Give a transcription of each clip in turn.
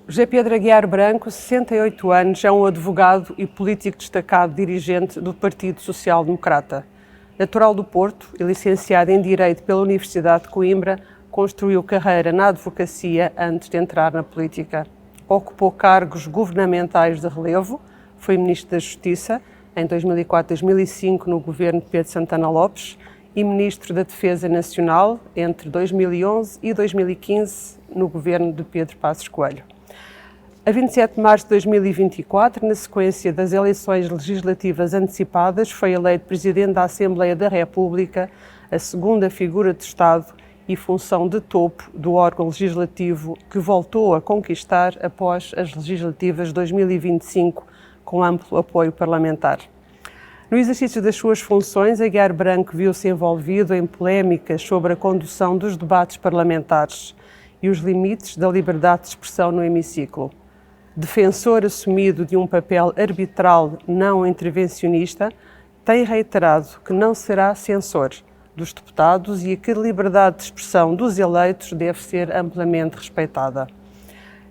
José Pedro Aguiar Branco, 68 anos, é um advogado e político destacado dirigente do Partido Social Democrata. Natural do Porto e licenciado em Direito pela Universidade de Coimbra, construiu carreira na advocacia antes de entrar na política. Ocupou cargos governamentais de relevo, foi Ministro da Justiça em 2004-2005 no governo de Pedro Santana Lopes e Ministro da Defesa Nacional entre 2011 e 2015 no governo de Pedro Passos Coelho. A 27 de março de 2024, na sequência das eleições legislativas antecipadas, foi eleito Presidente da Assembleia da República, a segunda figura de Estado e função de topo do órgão legislativo que voltou a conquistar após as legislativas de 2025, com amplo apoio parlamentar. No exercício das suas funções, Aguiar Branco viu-se envolvido em polémicas sobre a condução dos debates parlamentares e os limites da liberdade de expressão no hemiciclo. Defensor assumido de um papel arbitral não intervencionista, tem reiterado que não será censor dos deputados e que a liberdade de expressão dos eleitos deve ser amplamente respeitada.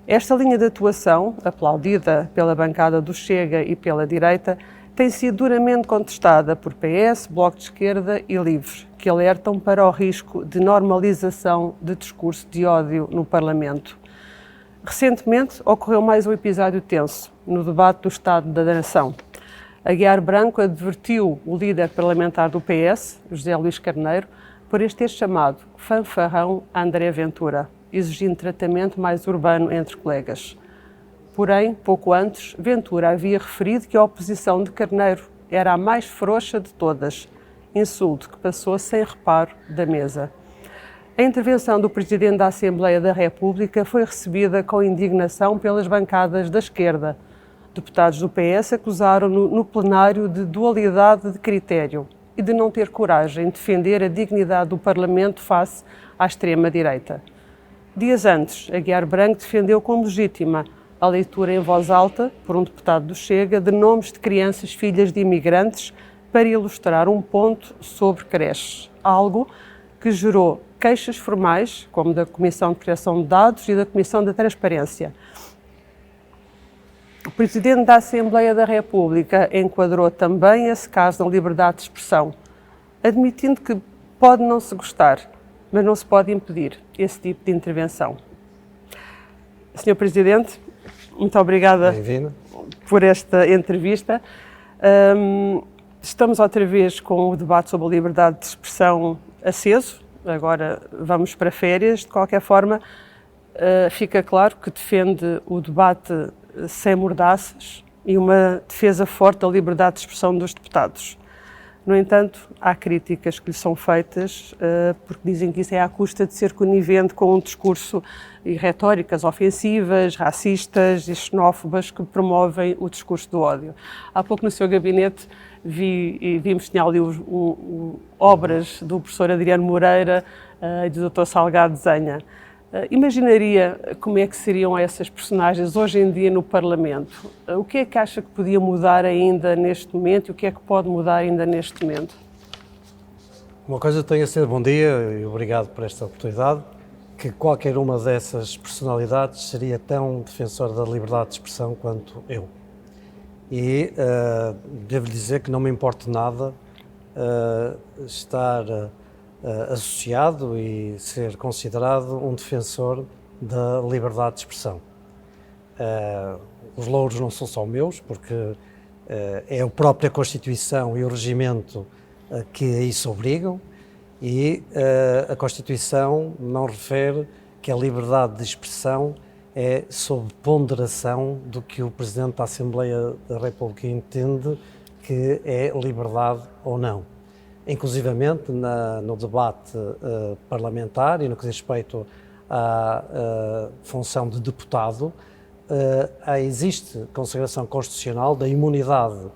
Esta linha de atuação, aplaudida pela bancada do Chega e pela direita, tem sido duramente contestada por PS, Bloco de Esquerda e LIVRE, que alertam para o risco de normalização de discurso de ódio no Parlamento. Recentemente, ocorreu mais um episódio tenso no debate do Estado da Nação. Aguiar Branco advertiu o líder parlamentar do PS, José Luís Carneiro, por este ter chamado fanfarrão André Ventura, exigindo tratamento mais urbano entre colegas. Porém, pouco antes, Ventura havia referido que a oposição de Carneiro era a mais frouxa de todas, insulto que passou sem reparo da mesa. A intervenção do Presidente da Assembleia da República foi recebida com indignação pelas bancadas da esquerda. Deputados do PS acusaram-no no plenário de dualidade de critério e de não ter coragem de defender a dignidade do Parlamento face à extrema-direita. Dias antes, Aguiar Branco defendeu como legítima a leitura em voz alta, por um deputado do Chega, de nomes de crianças filhas de imigrantes para ilustrar um ponto sobre creches, algo que gerou queixas formais, como da Comissão de Criação de Dados e da Comissão da Transparência. O Presidente da Assembleia da República enquadrou também esse caso na liberdade de expressão, admitindo que pode não se gostar, mas não se pode impedir esse tipo de intervenção. Sr. Presidente, muito obrigada por esta entrevista. Estamos outra vez com o debate sobre a liberdade de expressão aceso. Agora vamos para férias. De qualquer forma, fica claro que defende o debate sem mordaças e uma defesa forte da liberdade de expressão dos deputados. No entanto, há críticas que lhe são feitas porque dizem que isso é à custa de ser conivente com um discurso e retóricas ofensivas, racistas e xenófobas que promovem o discurso do ódio. Há pouco no seu gabinete vimos que tinha ali obras do professor Adriano Moreira e do Dr. Salgado Zenha. Imaginaria como é que seriam essas personagens hoje em dia no Parlamento? O que é que acha que podia mudar ainda neste momento e o que é que pode mudar ainda neste momento? Uma coisa tenho a ser bom dia e obrigado por esta oportunidade, que qualquer uma dessas personalidades seria tão defensora da liberdade de expressão quanto eu. E devo dizer que não me importa nada estar associado e ser considerado um defensor da liberdade de expressão. Os louros não são só meus, porque é a própria Constituição e o regimento que a isso obrigam, e a Constituição não refere que a liberdade de expressão é sob ponderação do que o Presidente da Assembleia da República entende que é liberdade ou não. Inclusivamente no debate parlamentar e no que diz respeito à função de deputado, existe consagração constitucional da imunidade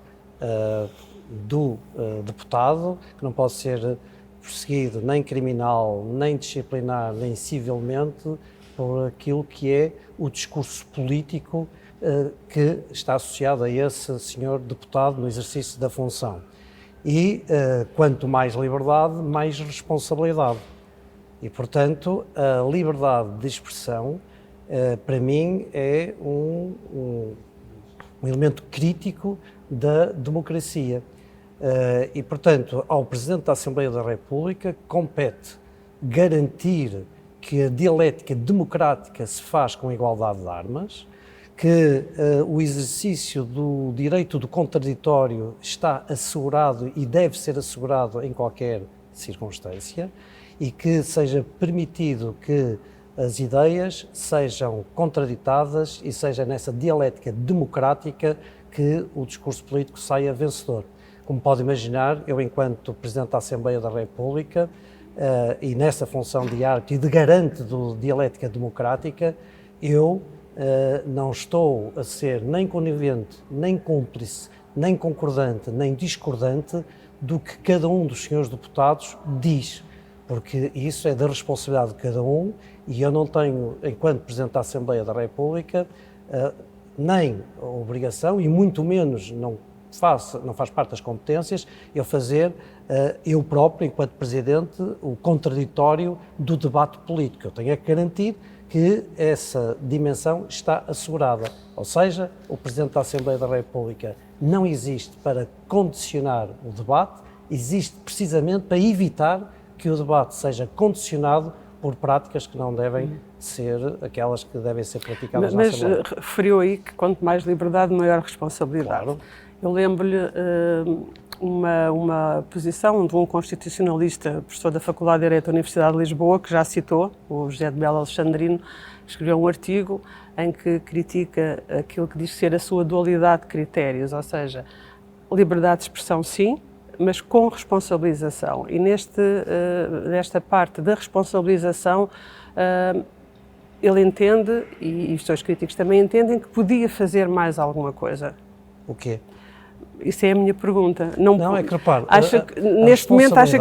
do deputado, que não pode ser perseguido nem criminal, nem disciplinar, nem civilmente por aquilo que é o discurso político que está associado a esse senhor deputado no exercício da função. E quanto mais liberdade, mais responsabilidade. E, portanto, a liberdade de expressão para mim é um elemento crítico da democracia. E, portanto, ao Presidente da Assembleia da República compete garantir que a dialética democrática se faz com igualdade de armas, que o exercício do direito do contraditório está assegurado e deve ser assegurado em qualquer circunstância e que seja permitido que as ideias sejam contraditadas e seja nessa dialética democrática que o discurso político saia vencedor. Como pode imaginar, eu, enquanto Presidente da Assembleia da República, e nessa função de árbitro e de garante da dialética democrática, eu não estou a ser nem conivente, nem cúmplice, nem concordante, nem discordante do que cada um dos senhores deputados diz, porque isso é da responsabilidade de cada um e eu não tenho, enquanto Presidente da Assembleia da República, nem a obrigação e muito menos não faz parte das competências eu fazer eu próprio, enquanto Presidente, o contraditório do debate político. Eu tenho que garantir que essa dimensão está assegurada, ou seja, o Presidente da Assembleia da República não existe para condicionar o debate, existe precisamente para evitar que o debate seja condicionado por práticas que não devem ser aquelas que devem ser praticadas na Assembleia. Mas referiu aí que quanto mais liberdade, maior responsabilidade. Claro. Eu lembro-lhe uma posição de um constitucionalista, professor da Faculdade de Direito da Universidade de Lisboa, que já citou, o José de Melo Alexandrino, escreveu um artigo em que critica aquilo que diz ser a sua dualidade de critérios, ou seja, liberdade de expressão sim, mas com responsabilização. E nesta parte da responsabilização, ele entende, e os seus críticos também entendem, que podia fazer mais alguma coisa. O quê? Isso é a minha pergunta. Não, é que repare, acha que, neste momento acha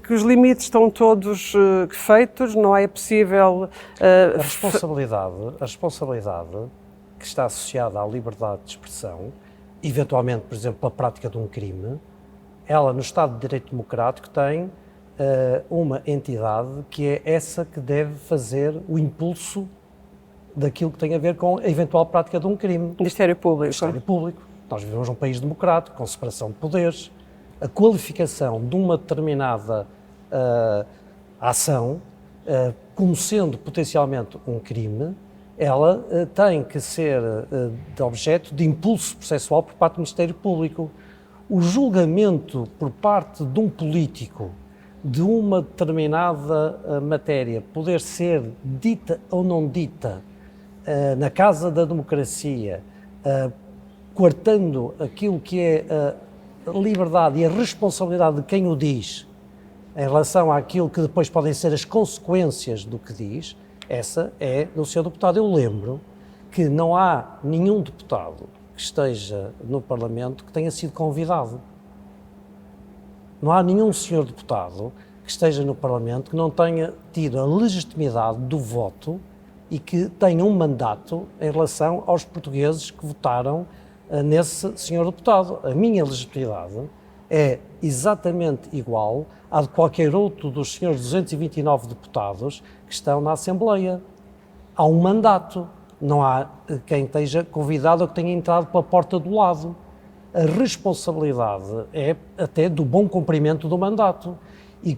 que os limites estão todos feitos, não é possível... A responsabilidade que está associada à liberdade de expressão, eventualmente, por exemplo, a prática de um crime, ela no Estado de Direito Democrático tem uma entidade que é essa que deve fazer o impulso daquilo que tem a ver com a eventual prática de um crime. Ministério Público. Ministério Público. Nós vivemos num país democrático, com separação de poderes. A qualificação de uma determinada ação como sendo potencialmente um crime, ela tem que ser de objeto de impulso processual por parte do Ministério Público. O julgamento por parte de um político de uma determinada matéria poder ser dita ou não dita na Casa da Democracia, coartando aquilo que é a liberdade e a responsabilidade de quem o diz em relação àquilo que depois podem ser as consequências do que diz, essa é do Sr. Deputado. Eu lembro que não há nenhum deputado que esteja no Parlamento que tenha sido convidado. Não há nenhum Sr. Deputado que esteja no Parlamento que não tenha tido a legitimidade do voto e que tenha um mandato em relação aos portugueses que votaram nesse Sr. Deputado. A minha legitimidade é exatamente igual à de qualquer outro dos senhores 229 deputados que estão na Assembleia. Há um mandato, não há quem esteja convidado ou que tenha entrado pela porta do lado. A responsabilidade é até do bom cumprimento do mandato e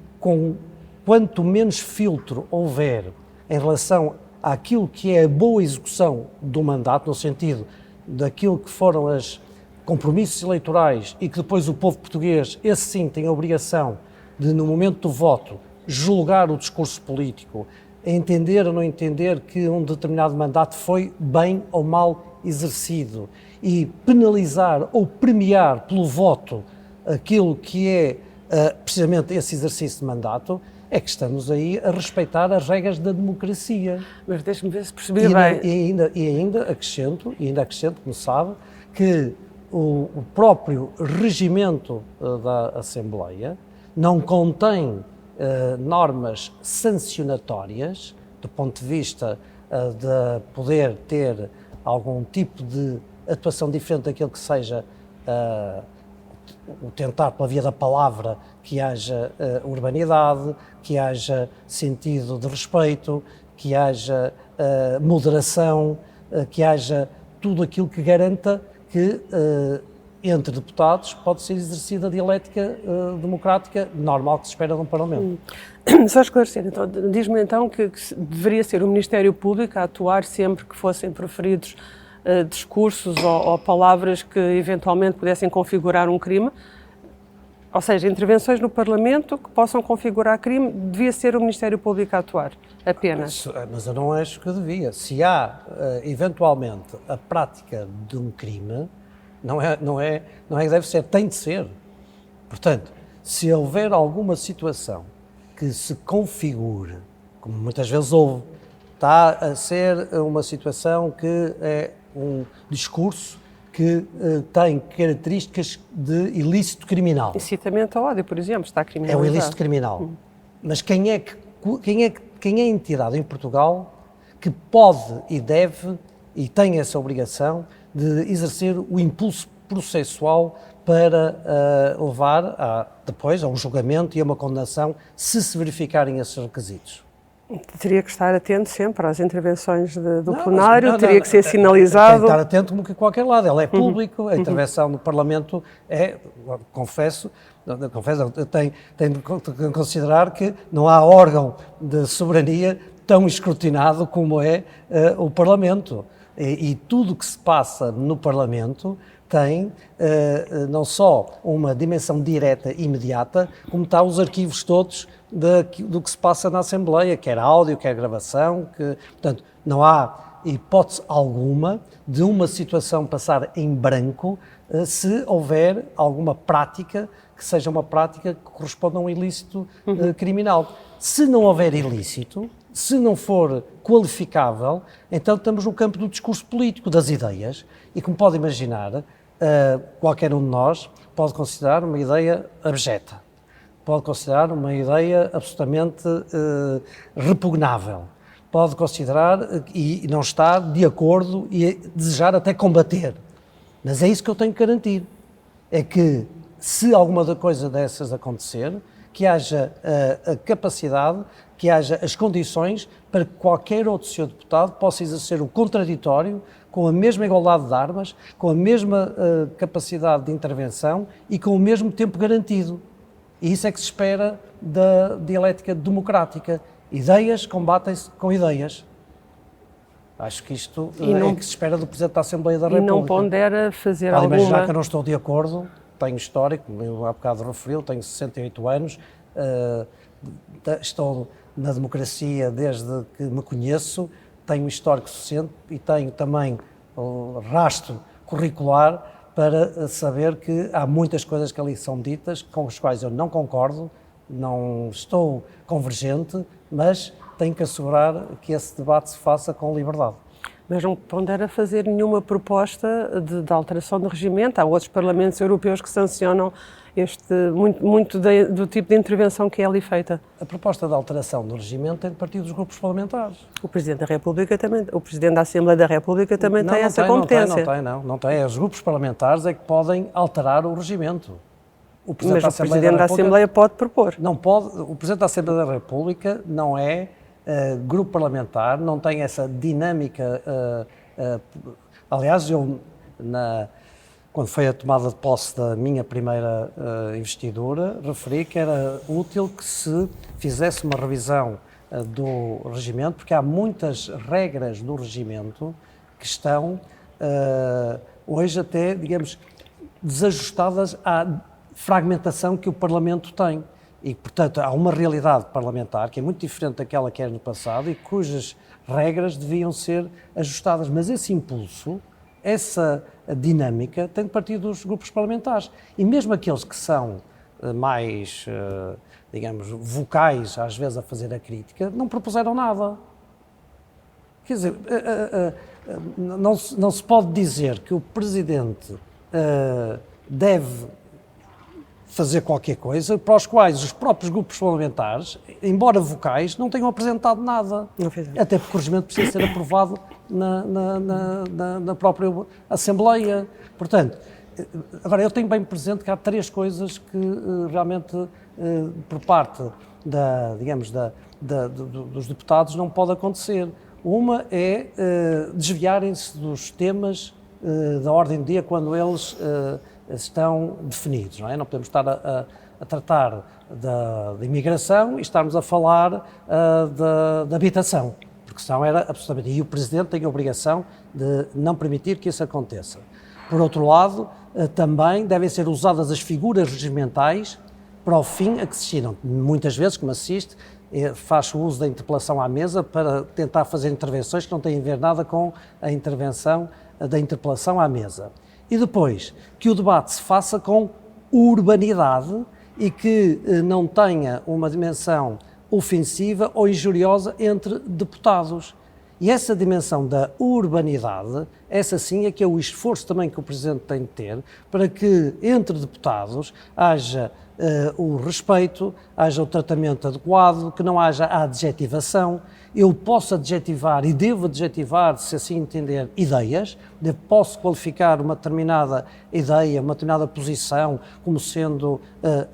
quanto menos filtro houver em relação àquilo que é a boa execução do mandato, no sentido daquilo que foram os compromissos eleitorais e que depois o povo português, esse sim, tem a obrigação de, no momento do voto, julgar o discurso político, entender ou não entender que um determinado mandato foi bem ou mal exercido e penalizar ou premiar pelo voto aquilo que é precisamente esse exercício de mandato, é que estamos aí a respeitar as regras da democracia. Mas deixe-me ver se percebi bem. E ainda acrescento, como sabe, que o próprio regimento da Assembleia não contém normas sancionatórias, do ponto de vista de poder ter algum tipo de atuação diferente daquilo que seja o tentar, pela via da palavra, que haja urbanidade, que haja sentido de respeito, que haja moderação, que haja tudo aquilo que garanta que entre deputados pode ser exercida a dialética democrática normal que se espera de um Parlamento. Só esclarecer, então, diz-me então que deveria ser o Ministério Público a atuar sempre que fossem proferidos discursos ou palavras que eventualmente pudessem configurar um crime, ou seja, intervenções no Parlamento que possam configurar crime, devia ser o Ministério Público a atuar, apenas. Mas eu não acho que devia. Se há, eventualmente, a prática de um crime, não é que deve ser, tem de ser. Portanto, se houver alguma situação que se configure, como muitas vezes houve, está a ser uma situação que é um discurso que tem características de ilícito criminal. Incitamento ao ódio, por exemplo, está criminalizado. É um ilícito criminal. Mas quem é a entidade em Portugal que pode e deve e tem essa obrigação de exercer o impulso processual para levar depois a um julgamento e a uma condenação se verificarem esses requisitos? Teria que estar atento sempre às intervenções do plenário, teria que ser sinalizado. Tem que estar atento como que qualquer lado, ela é público, a intervenção no Parlamento é, confesso, tenho de considerar que não há órgão de soberania tão escrutinado como é o Parlamento. E tudo o que se passa no Parlamento tem não só uma dimensão direta e imediata, como está os arquivos todos do que se passa na Assembleia, quer áudio, quer gravação, portanto, não há hipótese alguma de uma situação passar em branco se houver alguma prática que seja uma prática que corresponda a um ilícito criminal. Se não houver ilícito, se não for qualificável, então estamos no campo do discurso político, das ideias, e como pode imaginar, qualquer um de nós pode considerar uma ideia abjeta, pode considerar uma ideia absolutamente repugnável, pode considerar e não estar de acordo e desejar até combater. Mas é isso que eu tenho que garantir, é que se alguma coisa dessas acontecer, que haja a capacidade, que haja as condições para que qualquer outro senhor deputado possa exercer o contraditório com a mesma igualdade de armas, com a mesma capacidade de intervenção e com o mesmo tempo garantido. E isso é que se espera da dialética democrática. Ideias combatem-se com ideias. Acho que isto é que se espera do Presidente da Assembleia da República. E não pondera fazer alguma... alguma... imaginar que eu não estou de acordo, tenho histórico, eu há bocado referiu, tenho 68 anos, estou na democracia desde que me conheço, tenho histórico suficiente e tenho também o rastro curricular para saber que há muitas coisas que ali são ditas, com as quais eu não concordo, não estou convergente, mas tenho que assegurar que esse debate se faça com liberdade. Mas não pondera fazer nenhuma proposta de alteração do regimento. Há outros parlamentos europeus que sancionam muito do tipo de intervenção que é ali feita. A proposta de alteração do regimento tem de partir dos grupos parlamentares. O Presidente da República também, o Presidente da Assembleia da República também tem essa competência. Não tem. Os grupos parlamentares é que podem alterar o regimento. Mas o Presidente da Assembleia pode propor. Não pode. O Presidente da Assembleia da República não é grupo parlamentar, não tem essa dinâmica. Aliás, quando foi a tomada de posse da minha primeira investidura, referi que era útil que se fizesse uma revisão do regimento, porque há muitas regras do regimento que estão hoje até, digamos, desajustadas à fragmentação que o Parlamento tem. E, portanto, há uma realidade parlamentar que é muito diferente daquela que era no passado e cujas regras deviam ser ajustadas. Mas esse impulso, essa dinâmica, tem de partir dos grupos parlamentares. E mesmo aqueles que são mais, digamos, vocais, às vezes, a fazer a crítica, não propuseram nada. Quer dizer, não se pode dizer que o Presidente deve fazer qualquer coisa para os quais os próprios grupos parlamentares, embora vocais, não tenham apresentado nada. Até porque o regimento precisa ser aprovado na própria Assembleia. Portanto, agora eu tenho bem presente que há três coisas que realmente, por parte dos deputados, não pode acontecer. Uma é desviarem-se dos temas da ordem do dia quando eles estão definidos, não é? Não podemos estar a tratar da imigração e estarmos a falar da habitação, porque senão era absolutamente... E o Presidente tem a obrigação de não permitir que isso aconteça. Por outro lado, também devem ser usadas as figuras regimentais para o fim a que se destinam. Muitas vezes, como assiste, faz o uso da interpelação à mesa para tentar fazer intervenções que não têm a ver nada com a intervenção da interpelação à mesa. E depois, que o debate se faça com urbanidade e que não tenha uma dimensão ofensiva ou injuriosa entre deputados. E essa dimensão da urbanidade, essa sim é que é o esforço também que o Presidente tem de ter para que entre deputados haja o respeito, haja o tratamento adequado, que não haja a adjetivação. Eu posso adjetivar e devo adjetivar, se assim entender, ideias, posso qualificar uma determinada ideia, uma determinada posição como sendo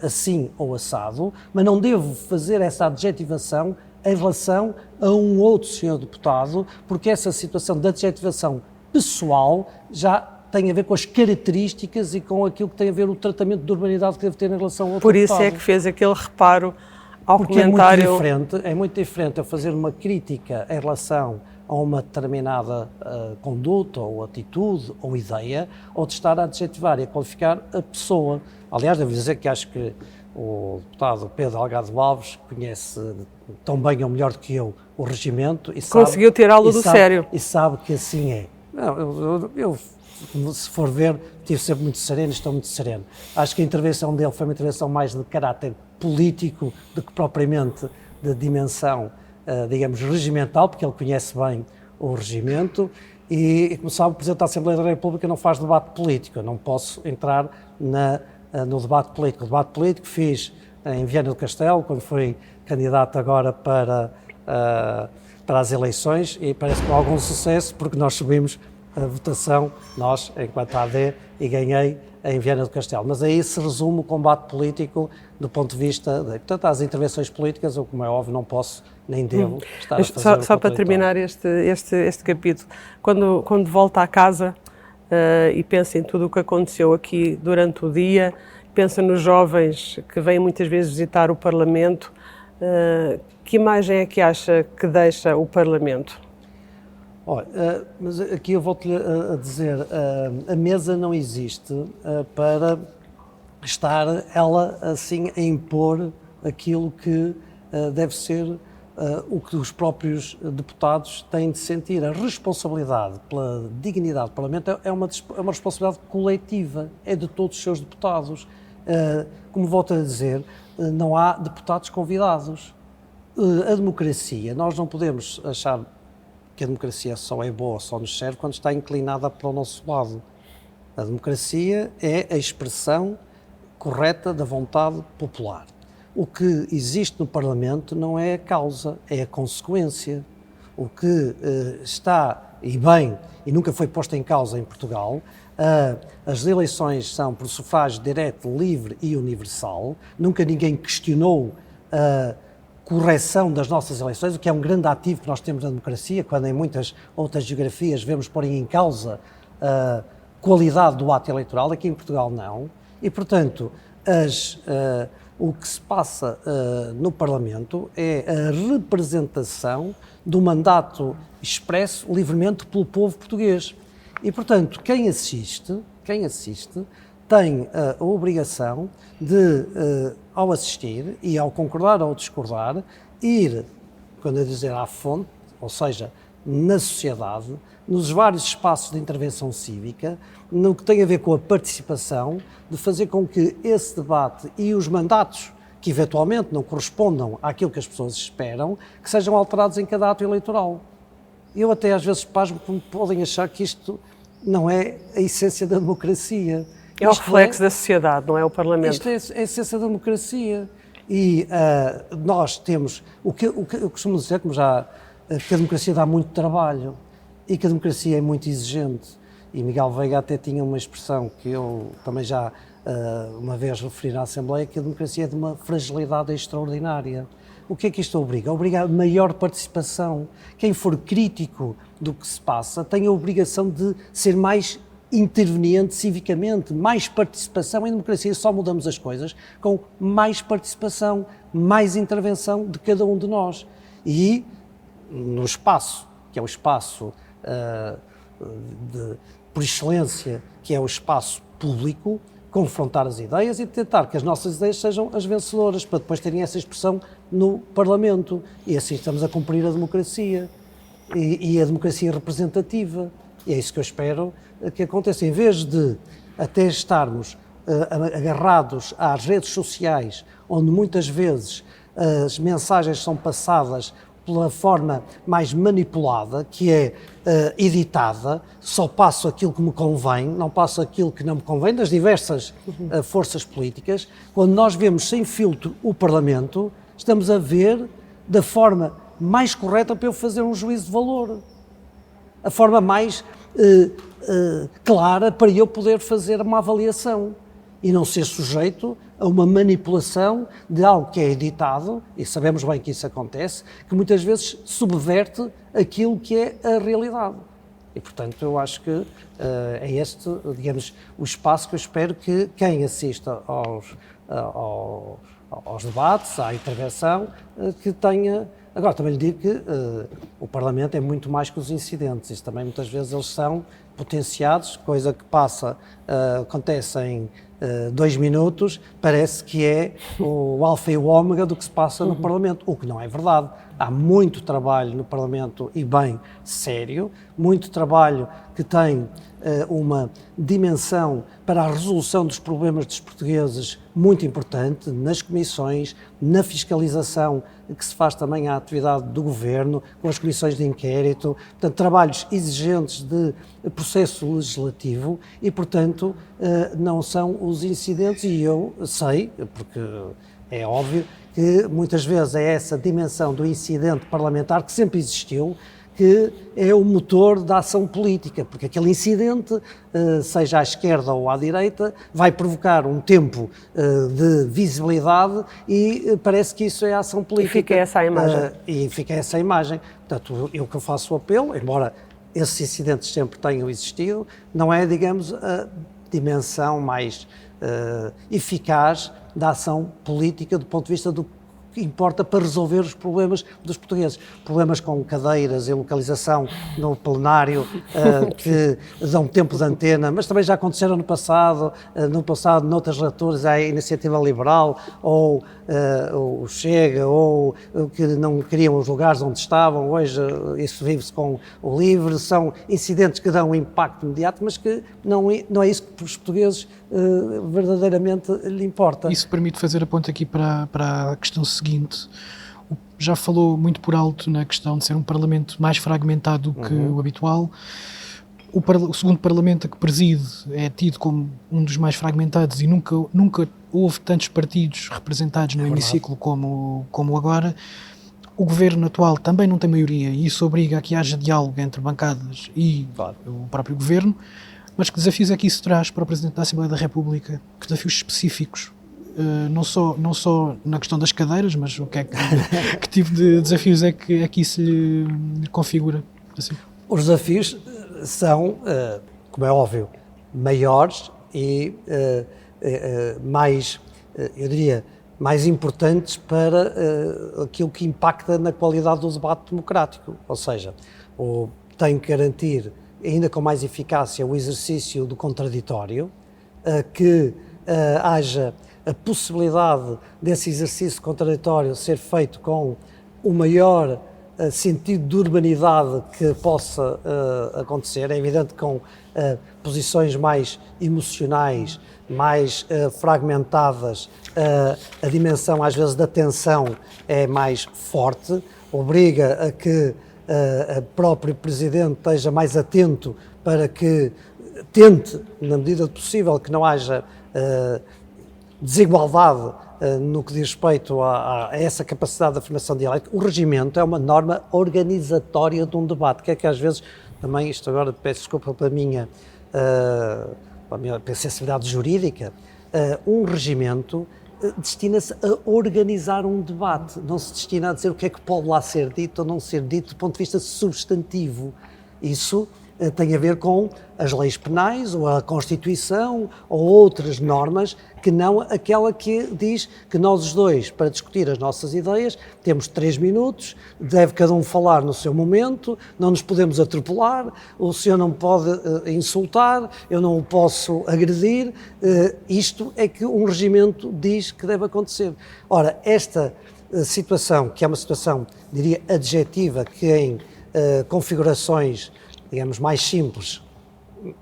assim ou assado, mas não devo fazer essa adjetivação em relação a um outro senhor deputado, porque essa situação de adjetivação pessoal já tem a ver com as características e com aquilo que tem a ver o tratamento de urbanidade que deve ter em relação ao outro Por isso deputado. é que fez aquele reparo ao porque comentário... é muito diferente eu fazer uma crítica em relação a uma determinada conduta ou atitude ou ideia, ou de estar a adjetivar e a qualificar a pessoa. Aliás, devo dizer que acho que o deputado Pedro Delgado Alves conhece tão bem ou melhor do que eu o regimento e conseguiu tirá-lo do sério. E sabe que assim é. Não, eu, se for ver, estive sempre muito sereno, estou muito sereno. Acho que a intervenção dele foi uma intervenção mais de caráter político do que propriamente de dimensão, digamos, regimental, porque ele conhece bem o regimento e como sabe, o Presidente da Assembleia da República não faz debate político. Eu não posso entrar no debate político. O debate político fiz em Viana do Castelo, quando fui candidato agora para as eleições, e parece com algum sucesso, porque nós subimos a votação, nós, enquanto AD, e ganhei em Viana do Castelo. Mas aí se resume o combate político do ponto de vista, portanto, às intervenções políticas, eu, como é óbvio, não posso nem devo estar a fazer. Só para terminar este capítulo, quando volta à casa e pensa em tudo o que aconteceu aqui durante o dia, pensa nos jovens que vêm muitas vezes visitar o Parlamento, que imagem é que acha que deixa o Parlamento? Olha, mas aqui eu volto-lhe a dizer, a mesa não existe para estar ela assim a impor aquilo que deve ser o que os próprios deputados têm de sentir. A responsabilidade pela dignidade do Parlamento é uma responsabilidade coletiva, é de todos os seus deputados. Como volto a dizer, não há deputados convidados. A democracia, nós não podemos achar que a democracia só é boa, só nos serve quando está inclinada para o nosso lado. A democracia é a expressão correta da vontade popular. O que existe no Parlamento não é a causa, é a consequência. O que está, e bem, e nunca foi posto em causa em Portugal, as eleições são por sufrágio direto, livre e universal. Nunca ninguém questionou a correção das nossas eleições, o que é um grande ativo que nós temos na democracia, quando em muitas outras geografias vemos porem em causa a qualidade do ato eleitoral, aqui em Portugal não. E, portanto, o que se passa no Parlamento é a representação do mandato expresso livremente pelo povo português. E, portanto, quem assiste tem a obrigação de, ao assistir e ao concordar ou discordar, ir, quando eu dizer à fonte, ou seja, na sociedade, nos vários espaços de intervenção cívica, no que tem a ver com a participação, de fazer com que esse debate e os mandatos que eventualmente não correspondam àquilo que as pessoas esperam, que sejam alterados em cada ato eleitoral. Eu até às vezes pasmo como podem achar que isto não é a essência da democracia. É o reflexo da sociedade, não é o Parlamento. Isto é a essência da democracia. E nós temos, o que eu costumo dizer, que a democracia dá muito trabalho e que a democracia é muito exigente. E Miguel Veiga até tinha uma expressão que eu também já uma vez referi na Assembleia, que a democracia é de uma fragilidade extraordinária. o que é que isto obriga? Obriga a maior participação. Quem for crítico do que se passa tem a obrigação de ser mais interveniente civicamente, mais participação. Em democracia só mudamos as coisas com mais participação, mais intervenção de cada um de nós. E no espaço, que é o espaço por excelência, que é o espaço público, confrontar as ideias e tentar que as nossas ideias sejam as vencedoras, para depois terem essa expressão no Parlamento. E assim estamos a cumprir a democracia e a democracia representativa. E é isso que eu espero que aconteça. Em vez de até estarmos agarrados às redes sociais, onde muitas vezes as mensagens são passadas pela forma mais manipulada, que é editada, só passo aquilo que me convém, não passo aquilo que não me convém, das diversas forças políticas. Quando nós vemos sem filtro o Parlamento, estamos a ver da forma mais correta para eu fazer um juízo de valor. A forma mais clara para eu poder fazer uma avaliação e não ser sujeito a uma manipulação de algo que é editado, e sabemos bem que isso acontece, que muitas vezes subverte aquilo que é a realidade. E, portanto, eu acho que é este, digamos, o espaço que eu espero que quem assista aos debates, à intervenção, que tenha... Agora, também lhe digo que o Parlamento é muito mais que os incidentes. Isso também, muitas vezes, eles são potenciados, coisa que acontece em 2 minutos, parece que é o alfa e o ômega do que se passa no Parlamento, o que não é verdade. Há muito trabalho no Parlamento, e bem sério, muito trabalho que tem uma dimensão para a resolução dos problemas dos portugueses muito importante, nas comissões, na fiscalização que se faz também à atividade do Governo, com as comissões de inquérito, portanto, trabalhos exigentes de processo legislativo e, portanto, não são os incidentes, e eu sei, porque é óbvio, que muitas vezes é essa dimensão do incidente parlamentar que sempre existiu, que é o motor da ação política, porque aquele incidente, seja à esquerda ou à direita, vai provocar um tempo de visibilidade e parece que isso é a ação política. E fica essa a imagem. E fica essa a imagem. Portanto, eu que faço o apelo, embora esses incidentes sempre tenham existido, não é, digamos, a dimensão mais eficaz da ação política do ponto de vista do que importa para resolver os problemas dos portugueses. Problemas com cadeiras e localização no plenário que dão tempo de antena, mas também já aconteceram no passado, noutras legislaturas, a Iniciativa Liberal, ou o Chega, ou que não queriam os lugares onde estavam. Hoje isso vive-se com o LIVRE. São incidentes que dão um impacto imediato, mas que não é isso que os portugueses verdadeiramente lhe importa. Isso permite fazer a ponte aqui para a questão seguinte. Já falou muito por alto na questão de ser um Parlamento mais fragmentado do que o habitual. O segundo Parlamento a que preside é tido como um dos mais fragmentados e nunca houve tantos partidos representados no hemiciclo como agora. O governo atual também não tem maioria e isso obriga a que haja diálogo entre bancadas e o próprio governo. Mas que desafios é que isso traz para o Presidente da Assembleia da República? Que desafios específicos? Não só na questão das cadeiras, mas o que é que tipo de desafios é que isso lhe configura? Assim? Os desafios são, como é óbvio, maiores e mais, eu diria, mais importantes para aquilo que impacta na qualidade do debate democrático. Ou seja, tem que garantir, ainda com mais eficácia, o exercício do contraditório, que haja a possibilidade desse exercício contraditório ser feito com o maior sentido de urbanidade que possa acontecer. É evidente que com posições mais emocionais, mais fragmentadas, a dimensão às vezes da tensão é mais forte, obriga a que o próprio Presidente esteja mais atento para que tente, na medida do possível, que não haja desigualdade no que diz respeito a essa capacidade de afirmação dialética. O regimento é uma norma organizatória de um debate, que é que às vezes, também isto agora peço desculpa pela minha sensibilidade jurídica, um regimento destina-se a organizar um debate, não se destina a dizer o que é que pode lá ser dito ou não ser dito do ponto de vista substantivo. Isso tem a ver com as leis penais, ou a Constituição, ou outras normas, que não aquela que diz que nós os dois, para discutir as nossas ideias, temos 3 minutos, deve cada um falar no seu momento, não nos podemos atropelar, o senhor não pode insultar, eu não o posso agredir, isto é que um regimento diz que deve acontecer. Ora, esta situação, que é uma situação, diria, adjetiva, que em configurações, digamos, mais simples,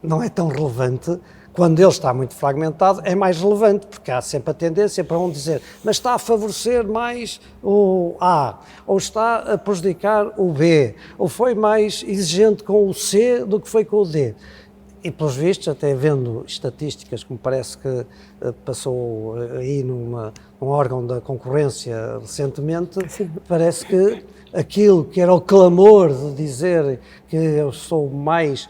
não é tão relevante. Quando ele está muito fragmentado, é mais relevante, porque há sempre a tendência para um dizer, mas está a favorecer mais o A, ou está a prejudicar o B, ou foi mais exigente com o C do que foi com o D. E, pelos vistos, até vendo estatísticas, como parece que passou aí num órgão da concorrência recentemente, sim, parece que aquilo que era o clamor de dizer que eu sou mais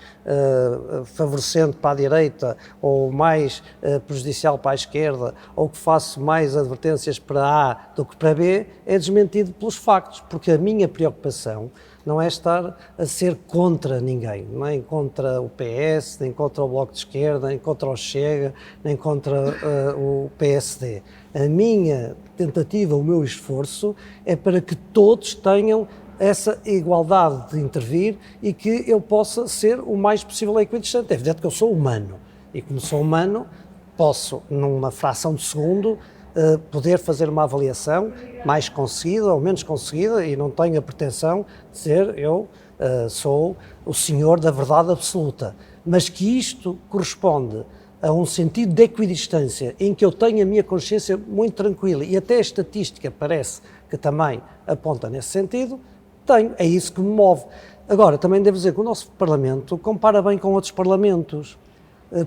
favorecente para a direita ou mais prejudicial para a esquerda ou que faço mais advertências para A do que para B, é desmentido pelos factos, porque a minha preocupação não é estar a ser contra ninguém, nem contra o PS, nem contra o Bloco de Esquerda, nem contra o Chega, nem contra o PSD. A minha tentativa, o meu esforço é para que todos tenham essa igualdade de intervir e que eu possa ser o mais possível equidistante. É evidente que eu sou humano e como sou humano posso, numa fração de segundo, poder fazer uma avaliação mais conseguida ou menos conseguida e não tenho a pretensão de ser eu sou o senhor da verdade absoluta, mas que isto corresponde a um sentido de equidistância em que eu tenho a minha consciência muito tranquila e até a estatística parece que também aponta nesse sentido, é isso que me move. Agora, também devo dizer que o nosso Parlamento compara bem com outros Parlamentos,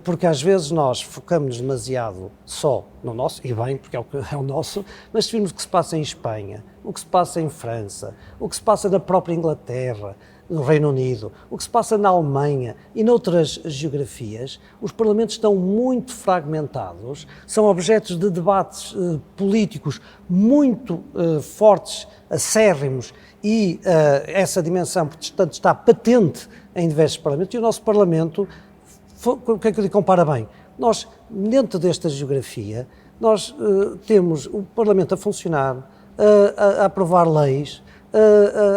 porque às vezes nós focamos-nos demasiado só no nosso, e bem, porque é o nosso, mas se virmos o que se passa em Espanha, o que se passa em França, o que se passa na própria Inglaterra, no Reino Unido, o que se passa na Alemanha e noutras geografias, os parlamentos estão muito fragmentados, são objetos de debates políticos muito fortes, acérrimos, e essa dimensão, portanto, está patente em diversos parlamentos, e o nosso Parlamento, o que é que eu digo, compara bem? Nós, dentro desta geografia, nós temos o Parlamento a funcionar, a aprovar leis,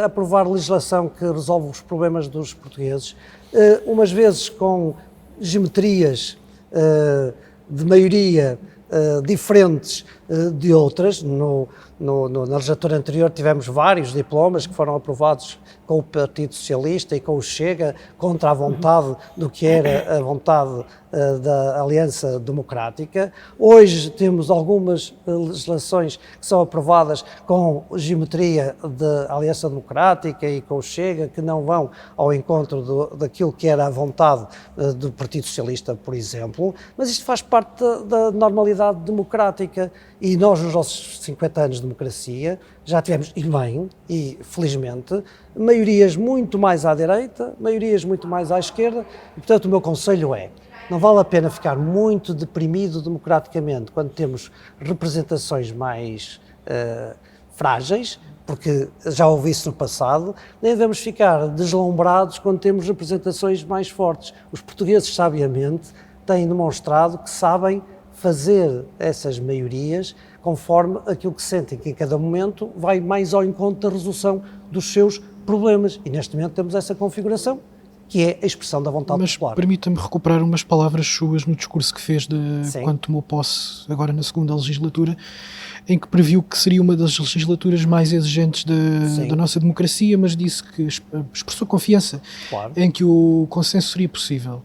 a aprovar legislação que resolve os problemas dos portugueses, umas vezes com geometrias de maioria diferentes de outras. Na legislatura anterior tivemos vários diplomas que foram aprovados com o Partido Socialista e com o Chega, contra a vontade do que era a vontade da Aliança Democrática. Hoje temos algumas legislações que são aprovadas com geometria da Aliança Democrática e com o Chega, que não vão ao encontro daquilo que era a vontade do Partido Socialista, por exemplo, mas isto faz parte da normalidade democrática. E nós, nos nossos 50 anos de democracia, já tivemos, e bem, e felizmente, maiorias muito mais à direita, maiorias muito mais à esquerda, e portanto o meu conselho é, não vale a pena ficar muito deprimido democraticamente quando temos representações mais frágeis, porque já houve isso no passado, nem devemos ficar deslumbrados quando temos representações mais fortes. Os portugueses, sabiamente, têm demonstrado que sabem fazer essas maiorias conforme aquilo que sentem, que em cada momento vai mais ao encontro da resolução dos seus problemas. E neste momento temos essa configuração, que é a expressão da vontade popular. Mas permita-me recuperar umas palavras suas no discurso que fez quando tomou posse, agora na segunda legislatura, em que previu que seria uma das legislaturas mais exigentes da nossa democracia, mas disse que expressou confiança em que o consenso seria possível.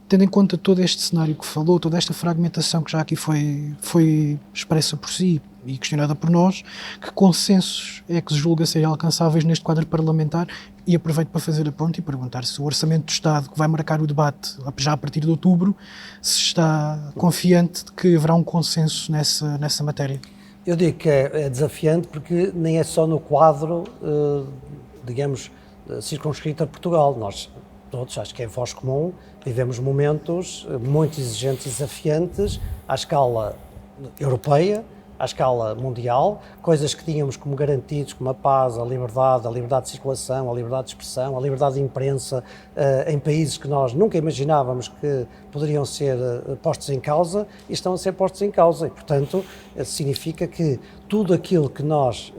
Tendo em conta todo este cenário que falou, toda esta fragmentação que já aqui foi expressa por si e questionada por nós, que consensos é que se julga serem alcançáveis neste quadro parlamentar? E aproveito para fazer a ponte e perguntar se o Orçamento do Estado, que vai marcar o debate já a partir de outubro, se está confiante de que haverá um consenso nessa matéria. Eu digo que é desafiante porque nem é só no quadro, digamos, circunscrito a Portugal. Nós todos, acho que é voz comum, vivemos momentos muito exigentes e desafiantes à escala europeia, à escala mundial, coisas que tínhamos como garantidos, como a paz, a liberdade de circulação, a liberdade de expressão, a liberdade de imprensa, em países que nós nunca imaginávamos que poderiam ser postos em causa e estão a ser postos em causa. E, portanto, significa que tudo aquilo que nós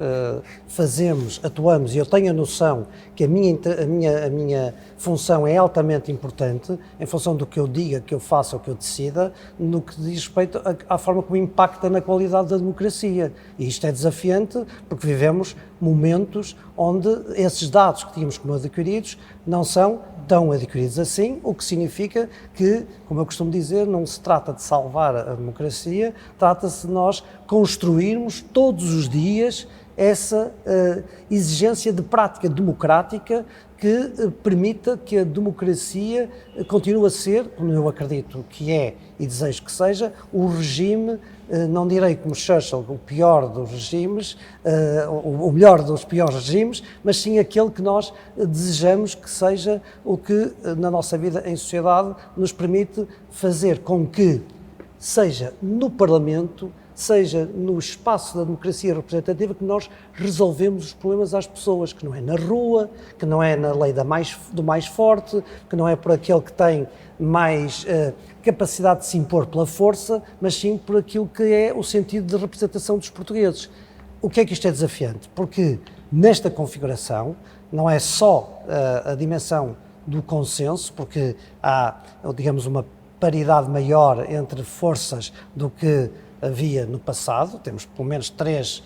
fazemos, atuamos, e eu tenho a noção que a minha função é altamente importante, em função do que eu diga, que eu faça ou que eu decida, no que diz respeito à forma como impacta na qualidade da democracia. E isto é desafiante porque vivemos momentos onde esses dados que tínhamos como adquiridos não são tão adquiridos assim, o que significa que, como eu costumo dizer, não se trata de salvar a democracia, trata-se de nós construirmos todos os dias essa exigência de prática democrática que permita que a democracia continue a ser, como eu acredito que é e desejo que seja, o regime, não direi como Churchill, o pior dos regimes, o melhor dos piores regimes, mas sim aquele que nós desejamos que seja o que na nossa vida em sociedade nos permite fazer com que seja no Parlamento, seja no espaço da democracia representativa que nós resolvemos os problemas às pessoas, que não é na rua, que não é na lei do mais forte, que não é por aquele que tem mais capacidade de se impor pela força, mas sim por aquilo que é o sentido de representação dos portugueses. O que é que isto é desafiante? Porque nesta configuração não é só a dimensão do consenso, porque há, digamos, uma paridade maior entre forças do que havia no passado, temos pelo menos 3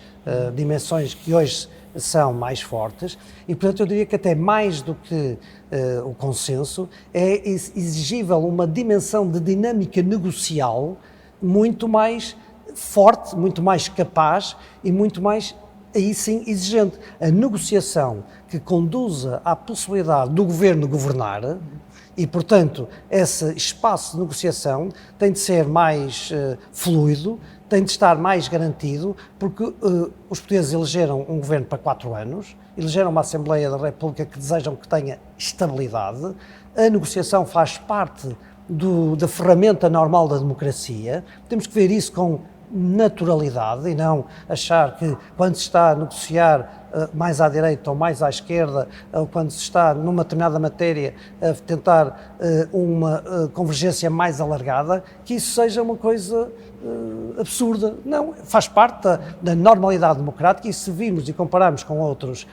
dimensões que hoje são mais fortes e, portanto, eu diria que até mais do que o consenso é exigível uma dimensão de dinâmica negocial muito mais forte, muito mais capaz e muito mais, aí sim, exigente. A negociação que conduza à possibilidade do governo governar e, portanto, esse espaço de negociação tem de ser mais fluido, tem de estar mais garantido, porque os portugueses elegeram um governo para 4 anos, elegeram uma Assembleia da República que desejam que tenha estabilidade, a negociação faz parte da ferramenta normal da democracia, temos que ver isso com naturalidade e não achar que quando se está a negociar mais à direita ou mais à esquerda, ou quando se está numa determinada matéria a tentar uma convergência mais alargada, que isso seja uma coisa absurda. Não, faz parte da normalidade democrática e se virmos e compararmos com outras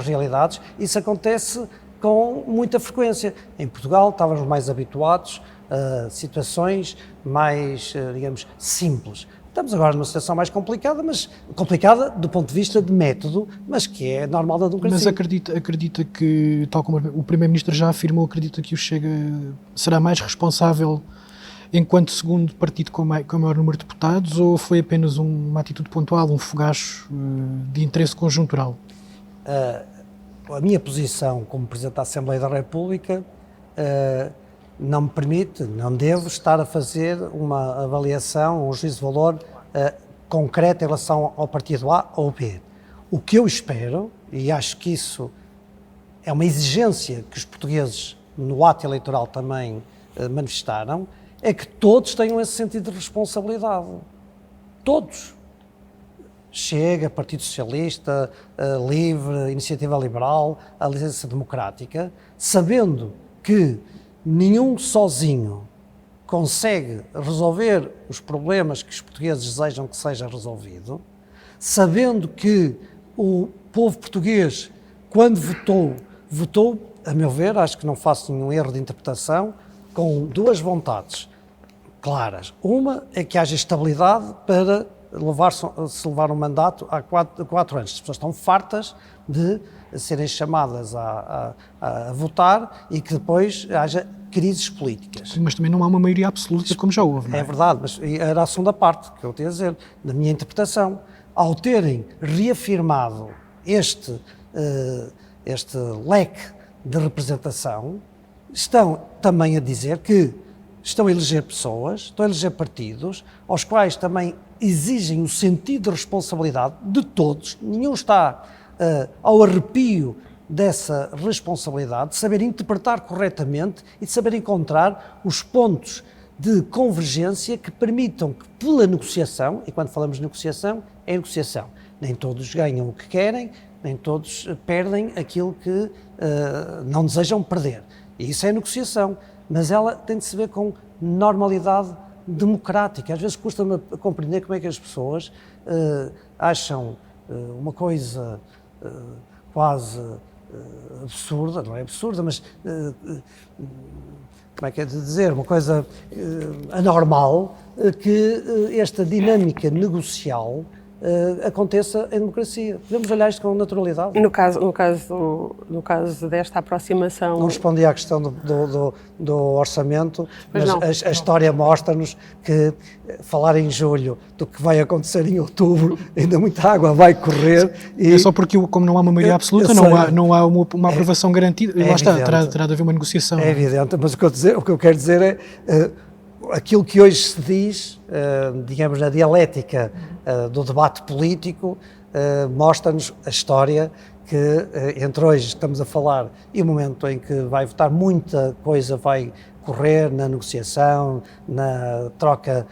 realidades, isso acontece com muita frequência. Em Portugal estávamos mais habituados a situações mais, digamos, simples. Estamos agora numa situação mais complicada, mas complicada do ponto de vista de método, mas que é normal da democracia. Mas acredita que, tal como o Primeiro-Ministro já afirmou, acredita que o Chega será mais responsável enquanto segundo partido com maior número de deputados, ou foi apenas uma atitude pontual, um fogacho de interesse conjuntural? A minha posição como Presidente da Assembleia da República não me permite, não devo estar a fazer uma avaliação, um juízo de valor concreto em relação ao partido A ou B. O que eu espero, e acho que isso é uma exigência que os portugueses no ato eleitoral também manifestaram, é que todos tenham esse sentido de responsabilidade. Todos. Chega, Partido Socialista, Livre, Iniciativa Liberal, Aliança Democrática, sabendo que nenhum sozinho consegue resolver os problemas que os portugueses desejam que seja resolvido, sabendo que o povo português, quando votou, a meu ver, acho que não faço nenhum erro de interpretação, com 2 vontades claras. Uma é que haja estabilidade para se levar um mandato há 4 anos. As pessoas estão fartas de serem chamadas a votar e que depois haja crises políticas. Mas também não há uma maioria absoluta como já houve, não é? É verdade, mas era a segunda parte que eu tinha a dizer, da minha interpretação. Ao terem reafirmado este leque de representação, estão também a dizer que estão a eleger pessoas, estão a eleger partidos, aos quais também exigem o sentido de responsabilidade de todos, nenhum está ao arrepio dessa responsabilidade, de saber interpretar corretamente e de saber encontrar os pontos de convergência que permitam que pela negociação, e quando falamos de negociação, é negociação. Nem todos ganham o que querem, nem todos perdem aquilo que não desejam perder. E isso é negociação, mas ela tem de se ver com normalidade democrática. Às vezes custa-me a compreender como é que as pessoas acham uma coisa quase absurda, não é absurda, mas como é que é de dizer, uma coisa anormal, que esta dinâmica negocial aconteça em democracia. Podemos olhar isto com naturalidade. No caso desta aproximação... Não respondi à questão do orçamento, Pois mas não. a história mostra-nos que falar em julho do que vai acontecer em outubro, ainda muita água vai correr. E É só porque, como não há uma maioria absoluta, não há uma aprovação garantida. Lá está, terá de haver uma negociação. É evidente, mas o que eu quero dizer é aquilo que hoje se diz, digamos, na dialética do debate político, mostra-nos a história que entre hoje estamos a falar e o momento em que vai votar, muita coisa vai correr na negociação, na troca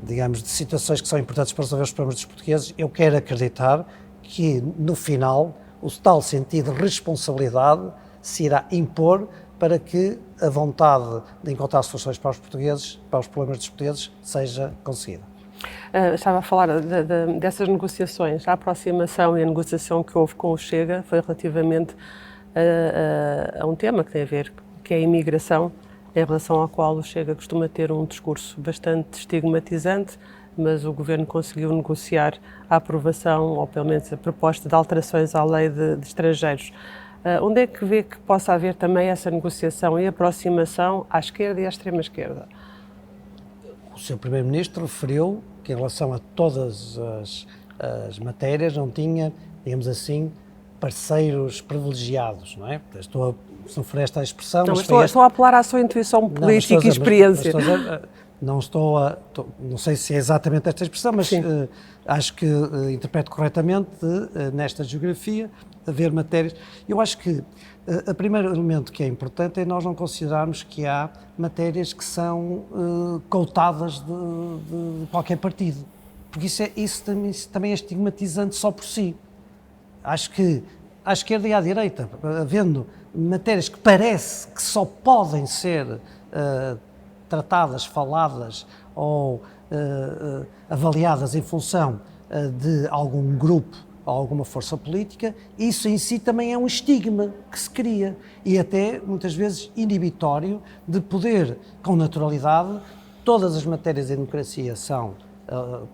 digamos, de situações que são importantes para resolver os problemas dos portugueses. Eu quero acreditar que no final o tal sentido de responsabilidade se irá impor para que a vontade de encontrar soluções para os portugueses, para os problemas dos portugueses, seja conseguida. Estava a falar dessas negociações. A aproximação e a negociação que houve com o Chega foi relativamente a um tema que tem a ver, que é a imigração, em relação ao qual o Chega costuma ter um discurso bastante estigmatizante, mas o Governo conseguiu negociar a aprovação, ou pelo menos a proposta de alterações à lei de estrangeiros. Onde é que vê que possa haver também essa negociação e aproximação à esquerda e à extrema-esquerda? O Sr. Primeiro-Ministro referiu que em relação a todas as matérias não tinha, digamos assim, parceiros privilegiados, não é? Estou a sofrer esta expressão. Não, mas estou a apelar à sua intuição política e experiência. Não sei se é exatamente esta expressão, mas acho que interpreto corretamente nesta geografia haver matérias. Eu acho que o primeiro elemento que é importante é nós não considerarmos que há matérias que são cotadas de qualquer partido, porque isso também é estigmatizante só por si. Acho que à esquerda e à direita, havendo matérias que parece que só podem ser tratadas, faladas ou avaliadas em função de algum grupo ou alguma força política, isso em si também é um estigma que se cria e até, muitas vezes, inibitório de poder, com naturalidade, todas as matérias em democracia são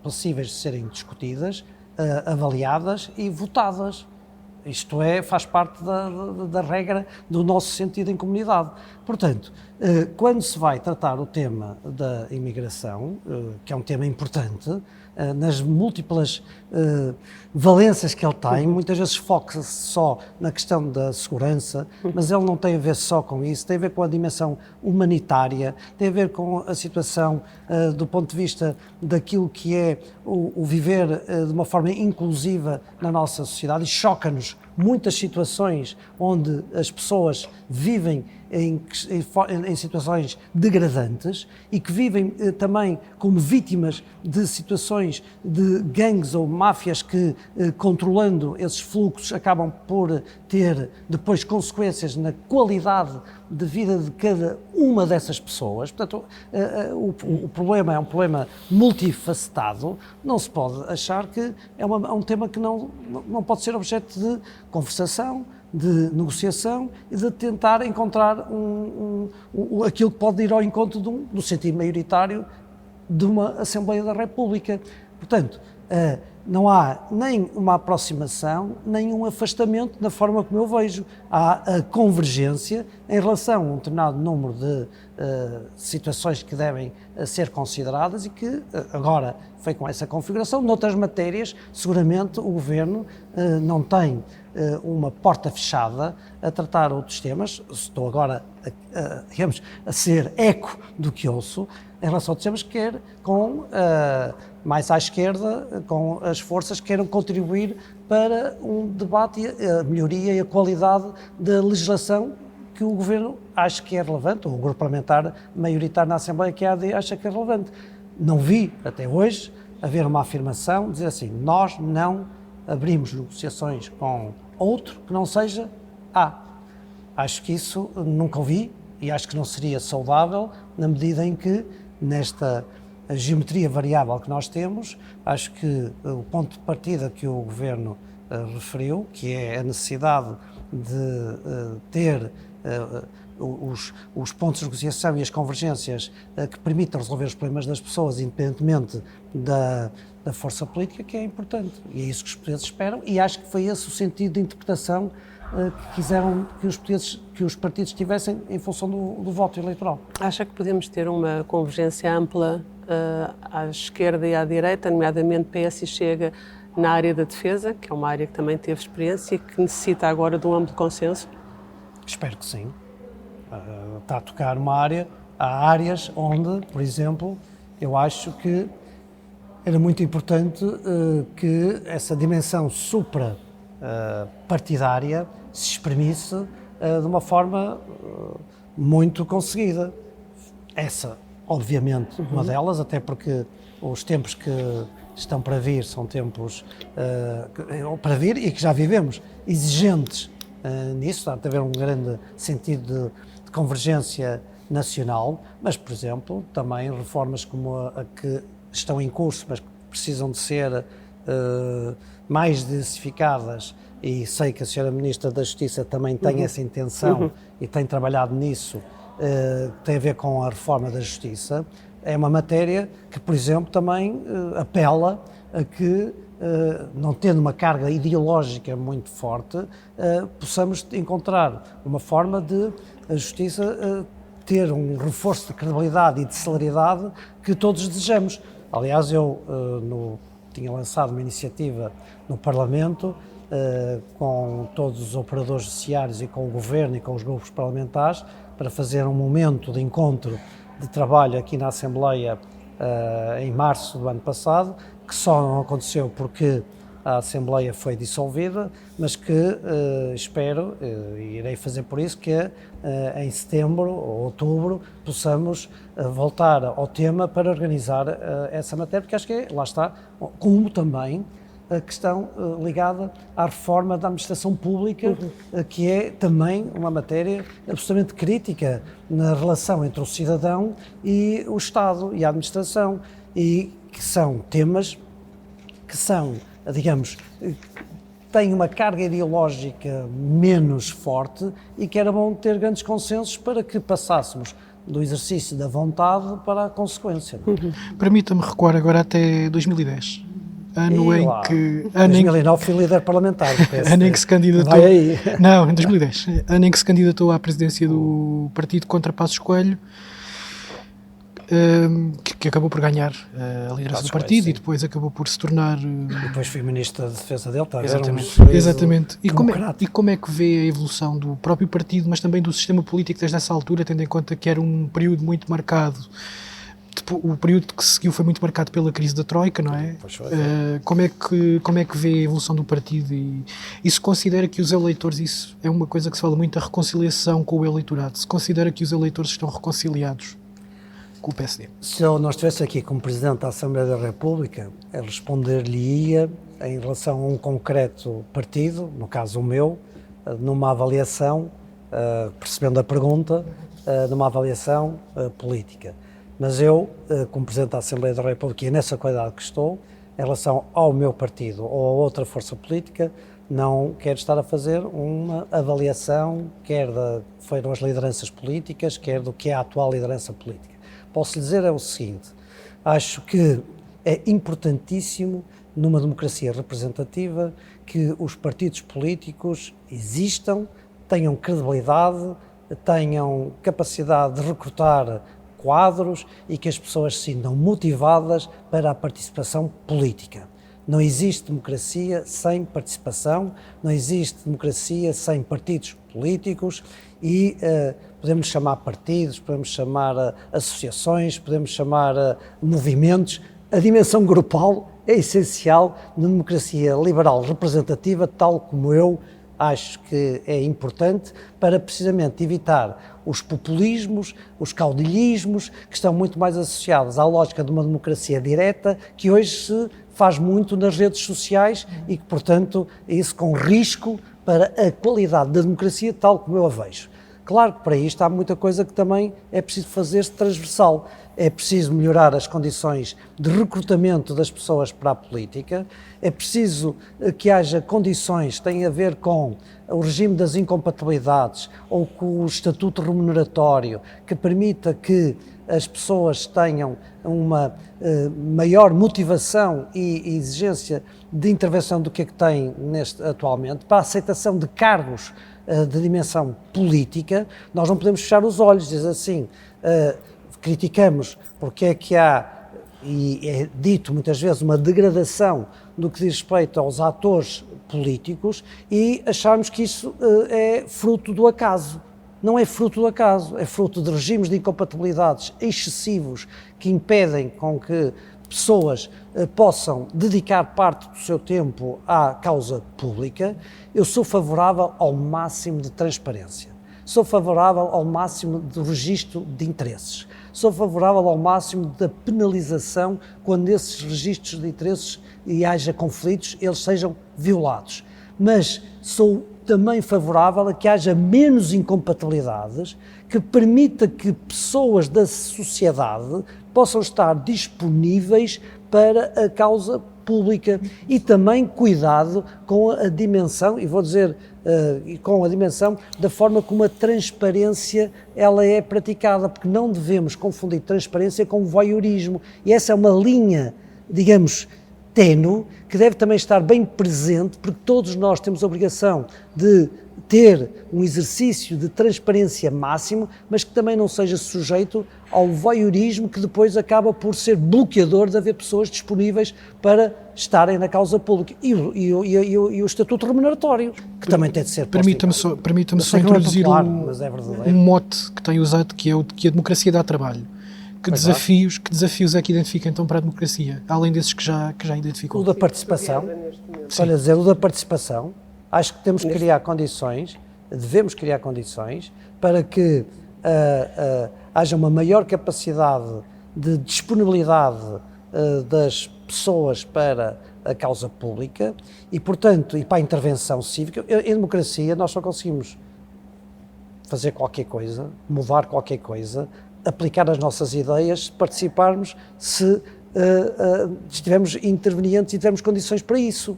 possíveis de serem discutidas, avaliadas e votadas. Isto faz parte da regra do nosso sentido em comunidade. Portanto, quando se vai tratar o tema da imigração, que é um tema importante, nas múltiplas valências que ele tem, muitas vezes foca-se só na questão da segurança, mas ele não tem a ver só com isso, tem a ver com a dimensão humanitária, tem a ver com a situação do ponto de vista daquilo que é o viver de uma forma inclusiva na nossa sociedade, e choca-nos muitas situações onde as pessoas vivem em situações degradantes e que vivem também como vítimas de situações de gangues ou máfias que, controlando esses fluxos, acabam por ter depois consequências na qualidade de vida de cada uma dessas pessoas. Portanto, o problema é um problema multifacetado, não se pode achar que é um tema que não pode ser objeto de conversação, de negociação e de tentar encontrar aquilo que pode ir ao encontro do sentido maioritário de uma Assembleia da República. Portanto, não há nem uma aproximação, nem um afastamento da forma como eu vejo. Há a convergência em relação a um determinado número de situações que devem ser consideradas e que agora foi com essa configuração. Noutras matérias, seguramente o Governo não tem uma porta fechada a tratar outros temas. Estou agora, digamos, a ser eco do que ouço em relação a outros temas, quer com mais à esquerda, com as forças que queiram contribuir para um debate e a melhoria e a qualidade da legislação que o Governo acha que é relevante, ou o grupo parlamentar maioritário na Assembleia que é a AD acha que é relevante. Não vi, até hoje, haver uma afirmação, dizer assim, nós não abrimos negociações com outro que não seja A. Acho que isso nunca ouvi e acho que não seria saudável na medida em que, nesta geometria variável que nós temos, acho que o ponto de partida que o Governo referiu, que é a necessidade de ter os pontos de negociação e as convergências que permitam resolver os problemas das pessoas, independentemente da força política, que é importante. E é isso que os portugueses esperam, e acho que foi esse o sentido de interpretação que quiseram que os partidos tivessem em função do voto eleitoral. Acha que podemos ter uma convergência ampla à esquerda e à direita, nomeadamente PS e Chega, na área da defesa, que é uma área que também teve experiência e que necessita agora de um amplo consenso? Espero que sim. Está a tocar uma área, há áreas onde, por exemplo, eu acho que era muito importante que essa dimensão supra-partidária se exprimisse de uma forma muito conseguida. Essa, obviamente, uma delas, até porque os tempos que estão para vir são tempos para vir e que já vivemos, exigentes nisso, há de haver um grande sentido de convergência nacional, mas, por exemplo, também reformas como a que estão em curso, mas que precisam de ser mais diversificadas, e sei que a Sra. Ministra da Justiça também tem essa intenção e tem trabalhado nisso, tem a ver com a reforma da Justiça. É uma matéria que, por exemplo, também apela a que, não tendo uma carga ideológica muito forte, possamos encontrar uma forma de a Justiça ter um reforço de credibilidade e de celeridade que todos desejamos. Aliás, eu tinha lançado uma iniciativa no Parlamento com todos os operadores judiciários e com o Governo e com os grupos parlamentares para fazer um momento de encontro de trabalho aqui na Assembleia em março do ano passado, que só não aconteceu porque a Assembleia foi dissolvida, mas que espero, e irei fazer por isso, que em setembro ou outubro possamos voltar ao tema para organizar essa matéria, porque acho que lá está, como também a questão ligada à reforma da administração pública, que é também uma matéria absolutamente crítica na relação entre o cidadão e o Estado e a administração, e que são temas que são, digamos, têm uma carga ideológica menos forte e que era bom ter grandes consensos para que passássemos do exercício da vontade para a consequência. Permita-me recuar agora até 2010. Ano em que... 2009 fui líder parlamentar do PSD. Ano em que se candidatou... Vai aí. Não, em 2010. Ano em que se candidatou à presidência do partido contra Passos Coelho, que acabou por ganhar a liderança do partido, sim, e depois acabou por se tornar... E depois fui Ministro da Defesa dele. Exatamente. E como é que vê a evolução do próprio partido, mas também do sistema político desde essa altura, tendo em conta que era um período muito marcado... O período que seguiu foi muito marcado pela crise da Troika, não é? Como é que vê a evolução do partido e se considera que os eleitores, isso é uma coisa que se fala muito, a reconciliação com o eleitorado, se considera que os eleitores estão reconciliados com o PSD? Se eu não estivesse aqui como Presidente da Assembleia da República, eu responder-lhe-ia em relação a um concreto partido, no caso o meu, numa avaliação, percebendo a pergunta, numa avaliação política. Mas eu, como Presidente da Assembleia da República, e nessa qualidade que estou, em relação ao meu partido ou a outra força política, não quero estar a fazer uma avaliação, quer foram as lideranças políticas, quer do que é a atual liderança política. Posso lhe dizer é o seguinte, acho que é importantíssimo, numa democracia representativa, que os partidos políticos existam, tenham credibilidade, tenham capacidade de recrutar quadros e que as pessoas se sintam motivadas para a participação política. Não existe democracia sem participação, não existe democracia sem partidos políticos e podemos chamar partidos, podemos chamar associações, podemos chamar movimentos. A dimensão grupal é essencial na democracia liberal representativa, tal como eu acho que é importante para precisamente evitar os populismos, os caudilhismos, que estão muito mais associados à lógica de uma democracia direta, que hoje se faz muito nas redes sociais e que, portanto, é isso com risco para a qualidade da democracia tal como eu a vejo. Claro que para isto há muita coisa que também é preciso fazer-se transversal. É preciso melhorar as condições de recrutamento das pessoas para a política, é preciso que haja condições que têm a ver com o regime das incompatibilidades ou com o estatuto remuneratório, que permita que as pessoas tenham uma maior motivação e exigência de intervenção do que é que têm atualmente, para a aceitação de cargos de dimensão política. Nós não podemos fechar os olhos, dizer assim, criticamos porque é que há, e é dito muitas vezes, uma degradação do que diz respeito aos atores políticos e acharmos que isso é fruto do acaso. Não é fruto do acaso, é fruto de regimes de incompatibilidades excessivos que impedem com que pessoas possam dedicar parte do seu tempo à causa pública. Eu sou favorável ao máximo de transparência, sou favorável ao máximo do registro de interesses, sou favorável ao máximo da penalização quando esses registros de interesses e haja conflitos, eles sejam violados. Mas sou também favorável a que haja menos incompatibilidades, que permita que pessoas da sociedade possam estar disponíveis para a causa pública e também cuidado com a dimensão, e vou dizer, com a dimensão da forma como a transparência ela é praticada, porque não devemos confundir transparência com voyeurismo, e essa é uma linha, digamos, ténue, que deve também estar bem presente, porque todos nós temos a obrigação de ter um exercício de transparência máximo, mas que também não seja sujeito ao voyeurismo que depois acaba por ser bloqueador de haver pessoas disponíveis para estarem na causa pública. E o estatuto remuneratório, que também tem de ser posto. Permita-me só introduzir um mote que tem usado, que é o de que a democracia dá trabalho. Que desafios é que identifica então para a democracia, além desses que já identificou? O da participação, olha dizer, o da participação, acho que temos que criar condições, devemos criar condições para que haja uma maior capacidade de disponibilidade das pessoas para a causa pública e, portanto, e para a intervenção cívica. Em democracia nós só conseguimos fazer qualquer coisa, mudar qualquer coisa, aplicar as nossas ideias, se participarmos, se estivermos intervenientes e tivermos condições para isso.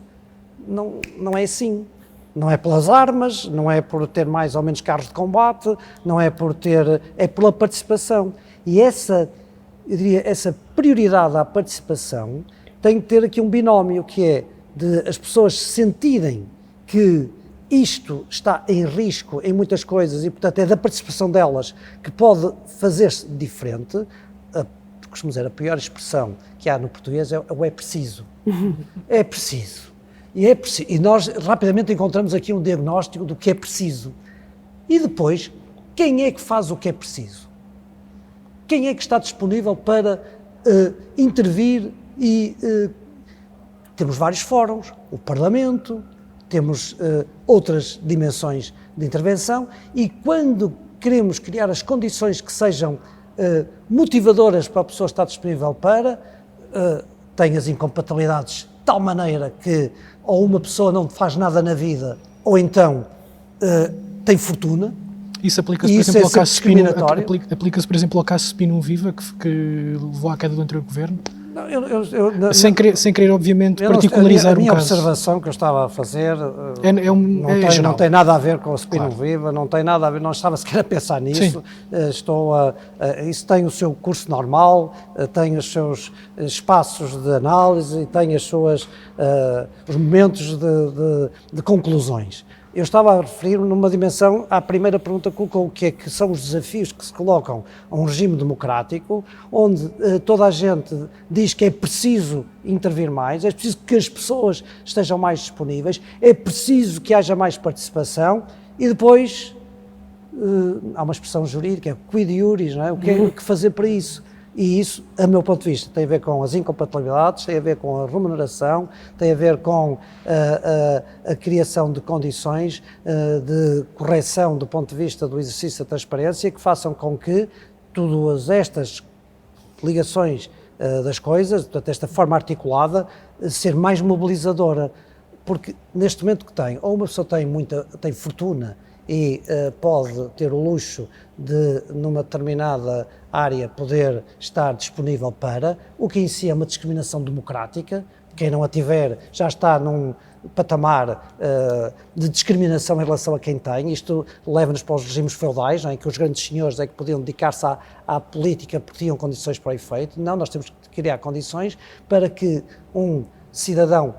Não é assim. Não é pelas armas, não é por ter mais ou menos carros de combate, não é por ter... é pela participação. E essa, eu diria, essa prioridade à participação tem que ter aqui um binómio, que é de as pessoas sentirem que isto está em risco em muitas coisas e, portanto, é da participação delas que pode fazer-se diferente. Costumo dizer, a pior expressão que há no português é o é preciso. É preciso. E nós rapidamente encontramos aqui um diagnóstico do que é preciso. E depois, quem é que faz o que é preciso? Quem é que está disponível para intervir e temos vários fóruns, o Parlamento, temos outras dimensões de intervenção e quando queremos criar as condições que sejam motivadoras para a pessoa estar disponível para, tem as incompatibilidades de tal maneira que ou uma pessoa não faz nada na vida ou então tem fortuna. Isso aplica-se, por exemplo, ao caso Spino, aplica-se, por exemplo, ao caso Spino Viva, que levou à queda do anterior governo? Não, sem querer, obviamente, particularizar um caso. A minha observação que eu estava a fazer não tem nada a ver com o Spino Viva, não tem nada a ver, não estava sequer a pensar nisso. Isso tem o seu curso normal, tem os seus espaços de análise e tem os momentos de conclusões. Eu estava a referir-me numa dimensão à primeira pergunta que colocou, que é que são os desafios que se colocam a um regime democrático, onde toda a gente diz que é preciso intervir mais, é preciso que as pessoas estejam mais disponíveis, é preciso que haja mais participação e depois há uma expressão jurídica, quid iuris, não é? O que fazer para isso? E isso, a meu ponto de vista, tem a ver com as incompatibilidades, tem a ver com a remuneração, tem a ver com a criação de condições de correção do ponto de vista do exercício da transparência que façam com que todas estas ligações das coisas, portanto, esta forma articulada, ser mais mobilizadora. Porque neste momento que tem, ou uma pessoa tem fortuna e pode ter o luxo de, numa determinada área, poder estar disponível para, o que em si é uma discriminação democrática. Quem não a tiver já está num patamar de discriminação em relação a quem tem. Isto leva-nos para os regimes feudais, não é? Em que os grandes senhores é que podiam dedicar-se à política porque tinham condições para o efeito. Não, nós temos que criar condições para que um cidadão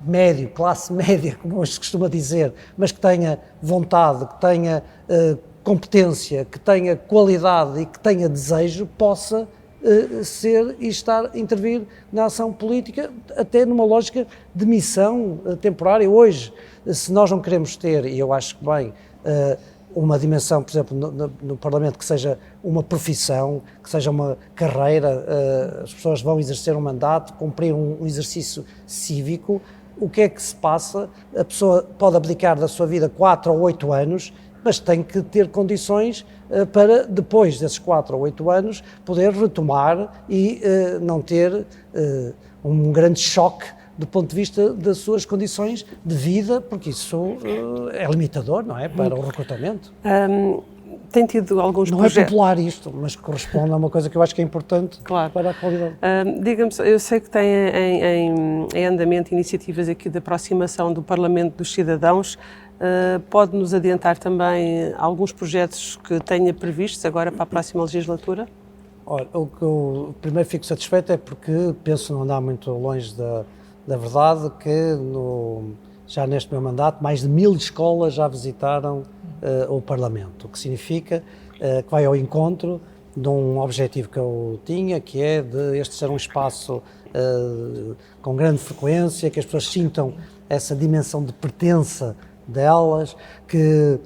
médio, classe média, como hoje se costuma dizer, mas que tenha vontade, que tenha competência, que tenha qualidade e que tenha desejo, possa ser e estar a intervir na ação política, até numa lógica de missão temporária. Hoje, se nós não queremos ter, e eu acho que bem, uma dimensão, por exemplo, no Parlamento, que seja uma profissão, que seja uma carreira, as pessoas vão exercer um mandato, cumprir um exercício cívico. O que é que se passa? A pessoa pode abdicar da sua vida 4 ou 8 anos, mas tem que ter condições para, depois desses 4 ou 8 anos, poder retomar e não ter um grande choque do ponto de vista das suas condições de vida, porque isso é limitador, não é? Para o recrutamento. Tem tido alguns não projetos... é popular isto, mas corresponde a uma coisa que eu acho que é importante claro. Para a qualidade. Diga-me, eu sei que tem em andamento iniciativas aqui de aproximação do Parlamento dos cidadãos. Pode-nos adiantar também alguns projetos que tenha previstos agora para a próxima legislatura? Olha, o que eu primeiro fico satisfeito é porque penso não andar muito longe da verdade que já neste meu mandato mais de 1000 escolas já visitaram o Parlamento, o que significa que vai ao encontro de um objetivo que eu tinha, que é de este ser um espaço com grande frequência, que as pessoas sintam essa dimensão de pertença delas, que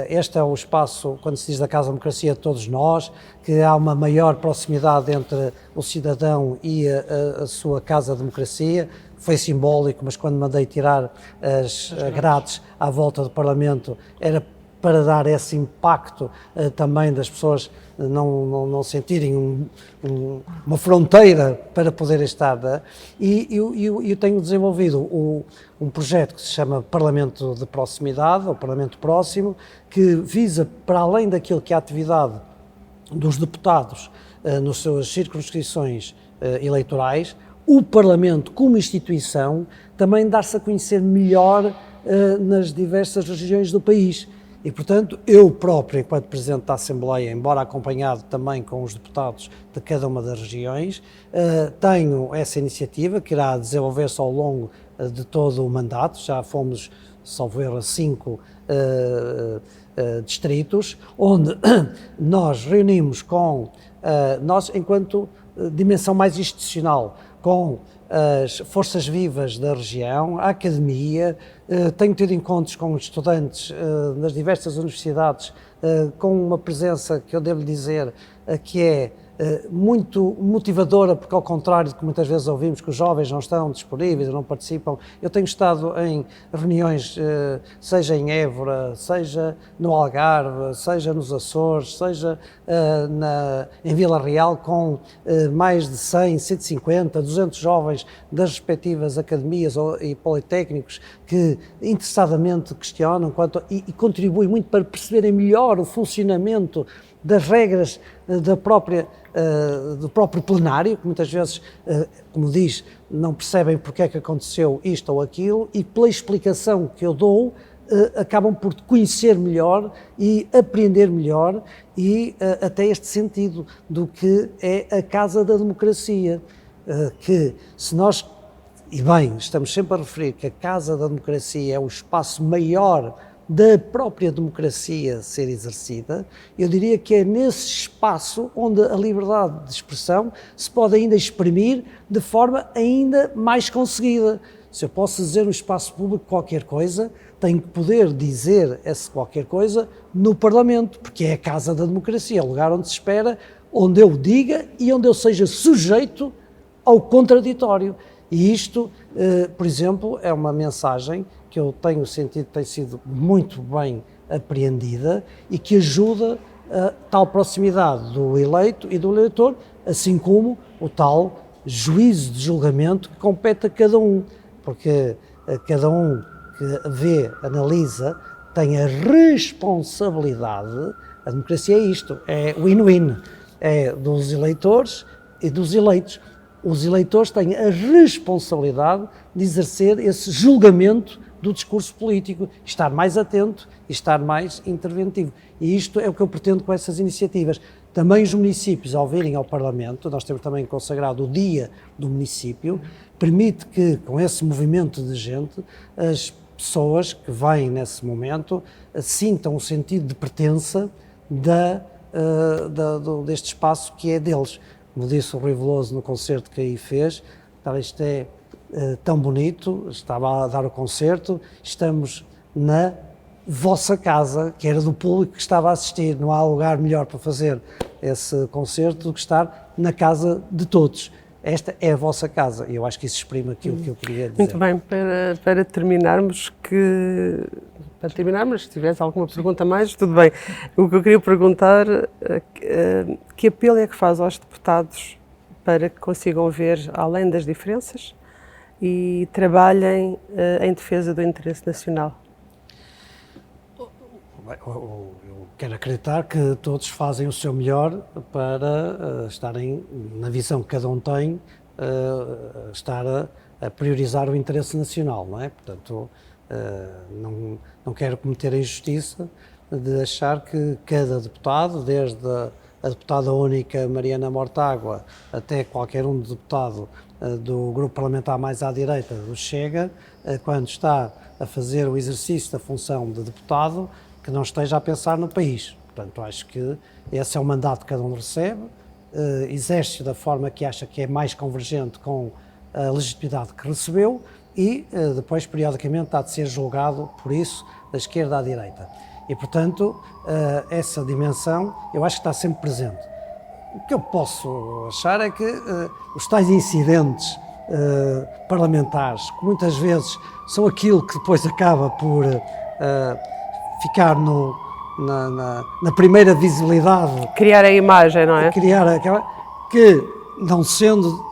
este é o espaço, quando se diz da Casa da Democracia, de todos nós, que há uma maior proximidade entre o cidadão e a sua Casa da Democracia. Foi simbólico, mas quando mandei tirar as grades à volta do Parlamento era para dar esse impacto também das pessoas não sentirem uma fronteira para poderem estar. E eu tenho desenvolvido um projeto que se chama Parlamento de Proximidade, ou Parlamento Próximo, que visa, para além daquilo que é a atividade dos deputados nas suas circunscrições eleitorais, o Parlamento como instituição também dar-se a conhecer melhor nas diversas regiões do país. E, portanto, eu próprio, enquanto Presidente da Assembleia, embora acompanhado também com os deputados de cada uma das regiões, tenho essa iniciativa que irá desenvolver-se ao longo de todo o mandato. Já fomos, salvo erro, a 5 distritos, onde nós reunimos nós enquanto dimensão mais institucional, com as forças vivas da região, a academia, tenho tido encontros com estudantes nas diversas universidades, com uma presença que eu devo dizer que é muito motivadora, porque ao contrário do que muitas vezes ouvimos que os jovens não estão disponíveis, não participam, eu tenho estado em reuniões, seja em Évora, seja no Algarve, seja nos Açores, seja em Vila Real, com mais de 100, 150, 200 jovens das respectivas academias e politécnicos que interessadamente questionam e contribuem muito para perceberem melhor o funcionamento das regras do próprio plenário, que muitas vezes, como diz, não percebem porque é que aconteceu isto ou aquilo, e pela explicação que eu dou, acabam por conhecer melhor e aprender melhor e até este sentido do que é a Casa da Democracia, que se nós, e bem, estamos sempre a referir que a Casa da Democracia é o espaço maior da própria democracia ser exercida, eu diria que é nesse espaço onde a liberdade de expressão se pode ainda exprimir de forma ainda mais conseguida. Se eu posso dizer no espaço público qualquer coisa, tenho que poder dizer essa qualquer coisa no Parlamento, porque é a Casa da Democracia, é o lugar onde se espera onde eu diga e onde eu seja sujeito ao contraditório. E isto, por exemplo, é uma mensagem que eu tenho sentido que tem sido muito bem apreendida e que ajuda a tal proximidade do eleito e do eleitor, assim como o tal juízo de julgamento que compete a cada um, porque cada um que vê, analisa, tem a responsabilidade. A democracia é isto, é win-win, é dos eleitores e dos eleitos. Os eleitores têm a responsabilidade de exercer esse julgamento do discurso político, estar mais atento e estar mais interventivo. E isto é o que eu pretendo com essas iniciativas. Também os municípios, ao virem ao Parlamento, nós temos também consagrado o Dia do Município, permite que, com esse movimento de gente, as pessoas que vêm nesse momento sintam o sentido de pertença deste espaço que é deles. Como disse o Rui Veloso no concerto que aí fez, isto é tão bonito, estava a dar o concerto, estamos na vossa casa, que era do público que estava a assistir, não há lugar melhor para fazer esse concerto do que estar na casa de todos. Esta é a vossa casa e eu acho que isso exprime aquilo que eu queria dizer. Muito bem, para terminarmos, se tivesse alguma pergunta a mais, tudo bem. O que eu queria perguntar, que apelo é que faz aos deputados para que consigam ver além das diferenças e trabalhem em defesa do interesse nacional? Eu quero acreditar que todos fazem o seu melhor para estarem, na visão que cada um tem, estar a priorizar o interesse nacional, não é? Portanto, não quero cometer a injustiça de achar que cada deputado, desde a deputada única Mariana Mortágua até qualquer um deputado do grupo parlamentar mais à direita do Chega, quando está a fazer o exercício da função de deputado, que não esteja a pensar no país. Portanto, acho que esse é o mandato que cada um recebe, exerce da forma que acha que é mais convergente com a legitimidade que recebeu e depois, periodicamente, há de ser julgado por isso, da esquerda à direita. E, portanto, essa dimensão eu acho que está sempre presente. O que eu posso achar é que os tais incidentes parlamentares, que muitas vezes são aquilo que depois acaba por ficar na primeira visibilidade. Criar a imagem, não é? Criar aquela que, não sendo,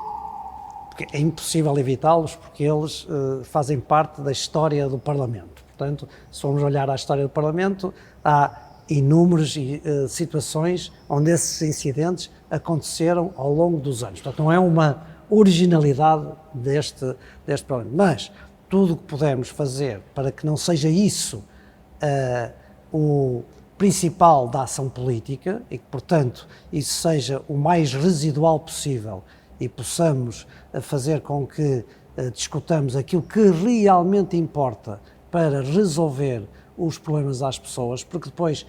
porque é impossível evitá-los, porque eles fazem parte da história do Parlamento. Portanto, se formos olhar à história do Parlamento, há inúmeras situações onde esses incidentes aconteceram ao longo dos anos. Portanto, não é uma originalidade deste Parlamento. Mas tudo o que pudermos fazer para que não seja isso o principal da ação política e que, portanto, isso seja o mais residual possível e possamos fazer com que discutamos aquilo que realmente importa para resolver os problemas às pessoas, porque depois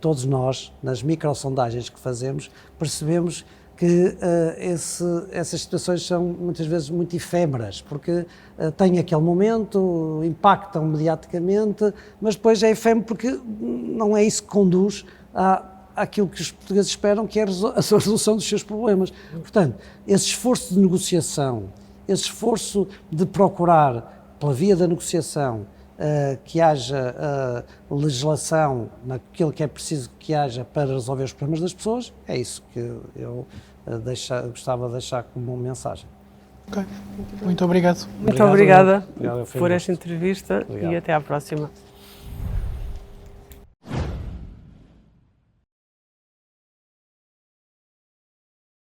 todos nós, nas microsondagens que fazemos, percebemos que essas situações são muitas vezes muito efêmeras, porque têm aquele momento, impactam mediaticamente, mas depois é efêmero porque não é isso que conduz àquilo que os portugueses esperam, que é a resolução dos seus problemas. Portanto, esse esforço de negociação, esse esforço de procurar, pela via da negociação, que haja legislação naquilo que é preciso que haja para resolver os problemas das pessoas, é isso que eu gostava de deixar como mensagem. Ok, muito obrigado. Muito obrigada Obrigado, por esta entrevista. Obrigado. E até à próxima.